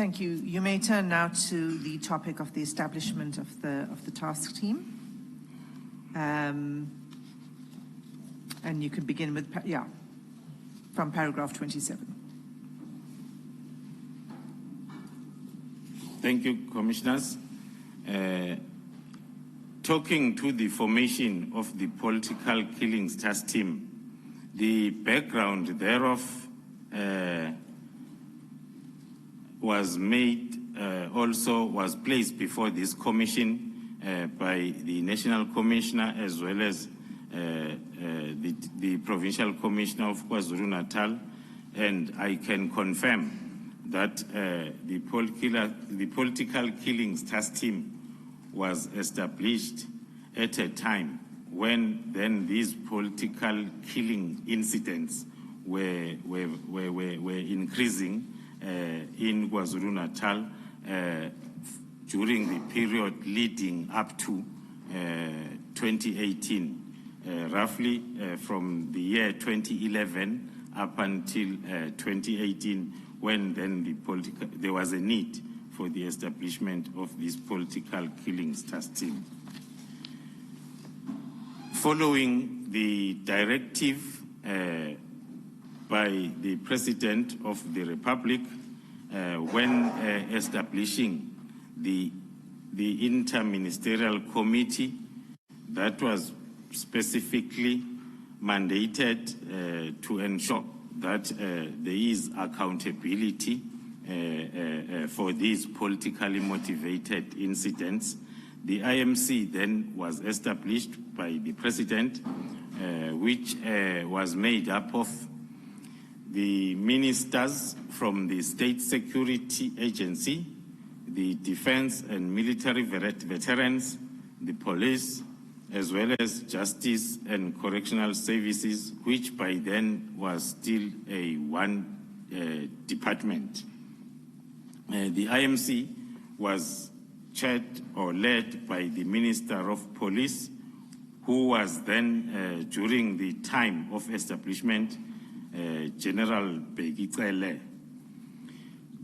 Thank you. You may turn now to the topic of the establishment of the task team. And you can begin with, from paragraph 27. Thank you, Commissioners. Talking to the formation of the political killings task team, the background thereof was placed before this commission by the National Commissioner as well as the Provincial Commissioner of KwaZulu-Natal, and I can confirm that the political killings task team was established at a time when then these political killing incidents were increasing in KwaZulu-Natal during the period leading up to 2018, roughly from the year 2011 up until 2018, when then there was a need for the establishment of this political killings task team. Following the directive by the President of the Republic when establishing the interministerial committee that was specifically mandated to ensure that there is accountability for these politically motivated incidents. The IMC then was established by the President, which was made up of the ministers from the State Security Agency, the Defense and Military Veterans, the police, as well as Justice and Correctional Services, which by then was still a one department. The IMC was chaired or led by the Minister of Police, who was then, during the time of establishment, General Begicele.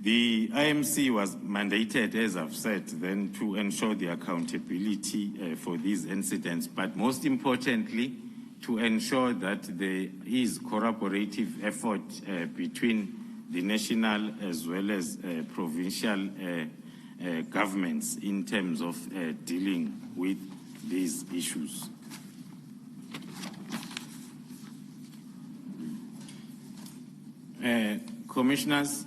The IMC was mandated, as I've said, then to ensure the accountability for these incidents, but most importantly, to ensure that there is corroborative effort between the national as well as provincial governments in terms of dealing with these issues. Commissioners,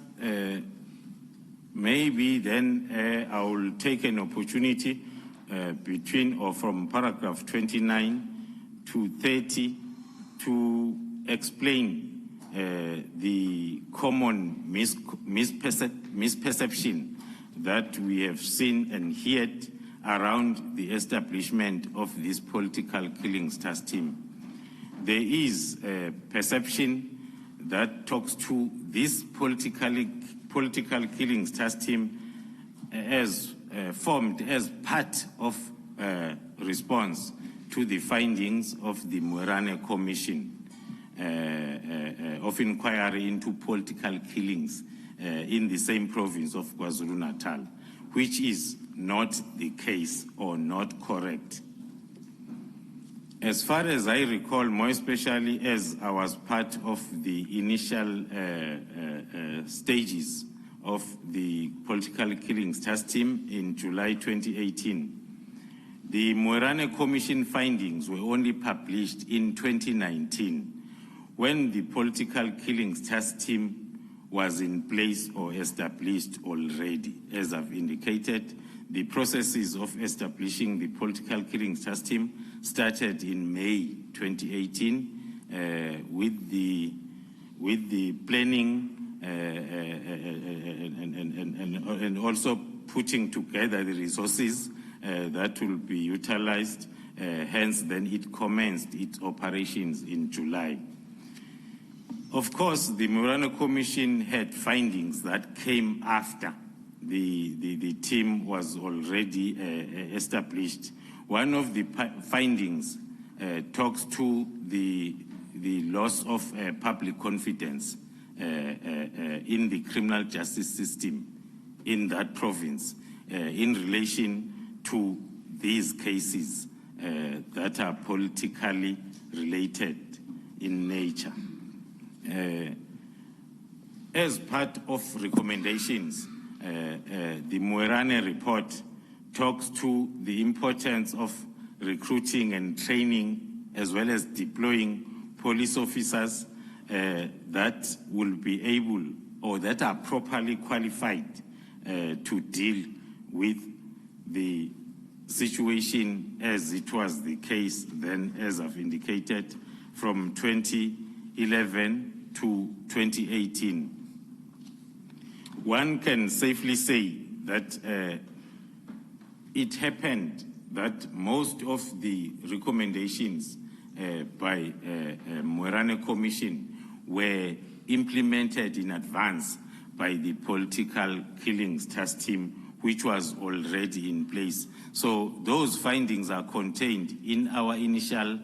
maybe then I will take an opportunity from paragraph 29 to 30 to explain the common misperception that we have seen and heard around the establishment of this political killings task team. There is a perception that talks to this political killings task team as formed as part of response to the findings of the Madlanga Commission of Inquiry into political killings in the same province of KwaZulu-Natal, which is not the case or not correct. As far as I recall, more especially as I was part of the initial stages of the political killings task team in July 2018, the Madlanga Commission findings were only published in 2019, when the political killings task team was in place or established already. As I've indicated, the processes of establishing the political killings task team started in May 2018 with the planning and also putting together the resources that will be utilized. Hence, then it commenced its operations in July. Of course, the Madlanga Commission had findings that came after the team was already established. One of the findings talks to the loss of public confidence in the criminal justice system in that province in relation to these cases that are politically related in nature. As part of recommendations, the Moerane report talks to the importance of recruiting and training as well as deploying police officers that will be able or that are properly qualified to deal with the situation as it was the case then, as I've indicated, from 2011 to 2018. One can safely say that it happened that most of the recommendations by Moerane Commission were implemented in advance by the political killings task team, which was already in place. So those findings are contained in our initial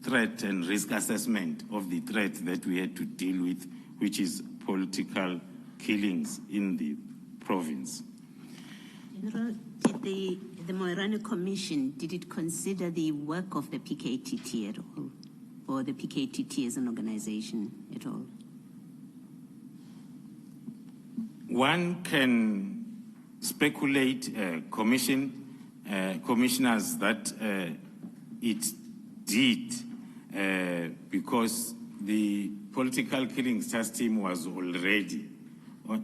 threat and risk assessment of the threat that we had to deal with, which is political killings in the province. General, did the Moerane Commission, did it consider the work of the PKTT at all? Or the PKTT as an organization at all? One can speculate, commissioners, that it did because the political killings task team was already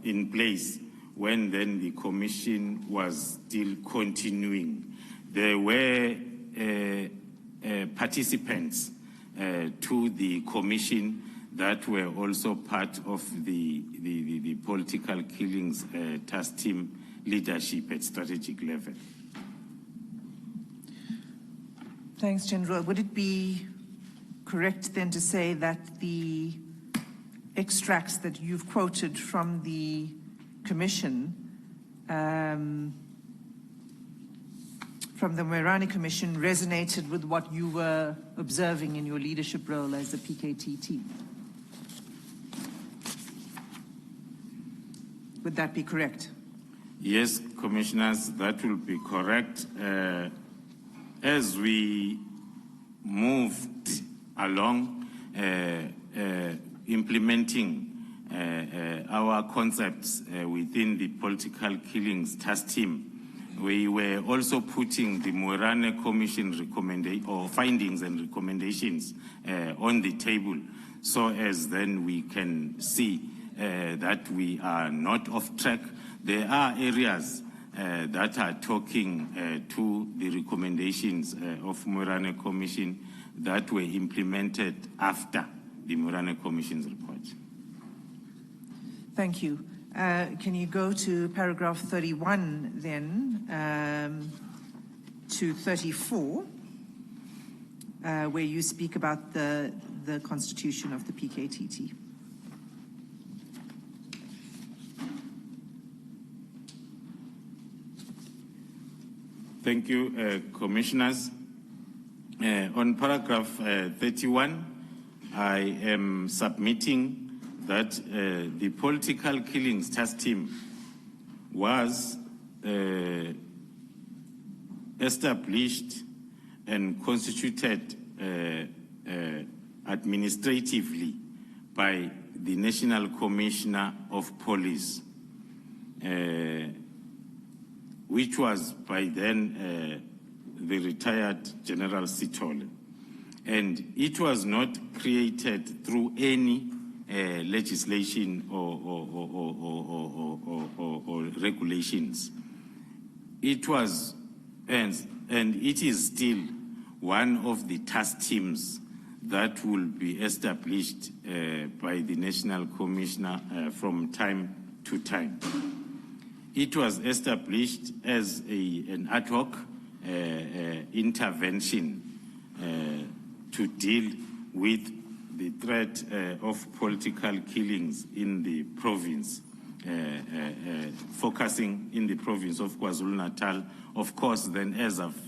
in place when then the commission was still continuing. There were participants to the commission that were also part of the political killings task team leadership at strategic level. Thanks, General. Would it be correct then to say that the extracts that you've quoted from the Commission, from the Moerane Commission, resonated with what you were observing in your leadership role as a PKTT? Would that be correct? Yes, Commissioners, that will be correct. As we moved along implementing our concepts within the political killings task team, we were also putting the Moerane Commission findings and recommendations on the table, so as then we can see that we are not off track. There are areas that are talking to the recommendations of Moerane Commission that were implemented after the Moerane Commission's report. Thank you. Can you go to paragraph 31 then, to 34, where you speak about the constitution of the PKTT? Thank you, Commissioners. On paragraph 31, I am submitting that the political killings task team was established and constituted administratively by the National Commissioner of Police, which was by then the retired General Sithole. And it was not created through any legislation or regulations. It was, and it is still one of the task teams that will be established by the National Commissioner from time to time. It was established as an ad hoc intervention to deal with the threat of political killings in the province, focusing in the province of KwaZulu-Natal. Of course, then, as I've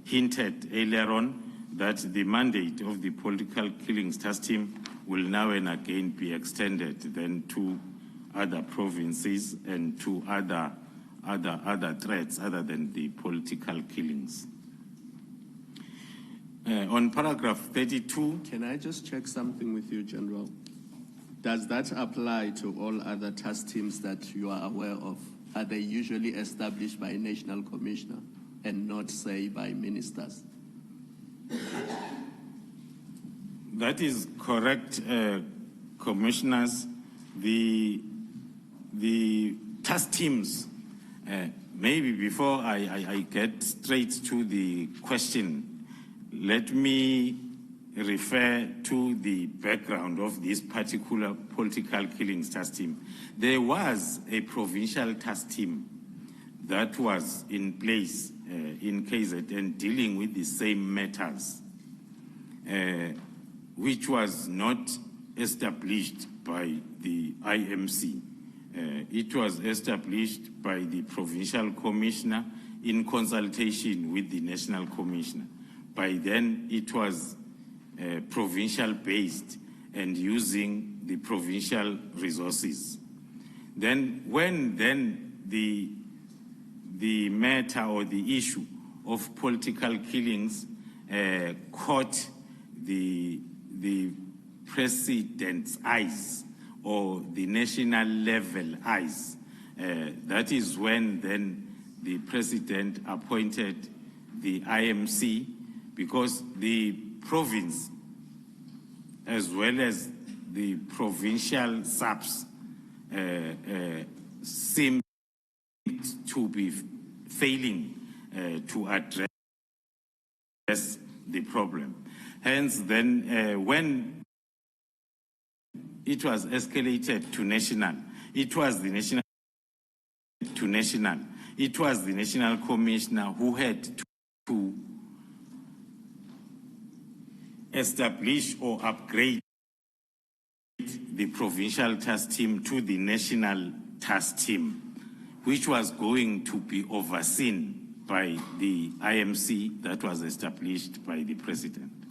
hinted earlier on, that the mandate of the political killings task team will now and again be extended then to other provinces and to other other threats other than the political killings. On paragraph 32, Can I just check something with you, General? Does that apply to all other task teams that you are aware of? Are they usually established by a national commissioner and not, say, by ministers? that is correct, commissioners. The task teams, maybe before I get straight to the question, let me refer to the background of this particular political killings task team. There was a provincial task team that was in place in KZN dealing with the same matters, which was not established by the IMC. It was established by the provincial commissioner in consultation with the national commissioner. By then, it was provincial based and using the provincial resources. Then when the matter or the issue of political killings caught the president's eyes or the national level eyes, that is when then the president appointed the IMC, because the province as well as the provincial SAPS seemed to be failing to address the problem. Hence then when it was escalated to national, it was the national commissioner who had to establish or upgrade the provincial task team to the national task team, which was going to be overseen by the IMC that was established by the president.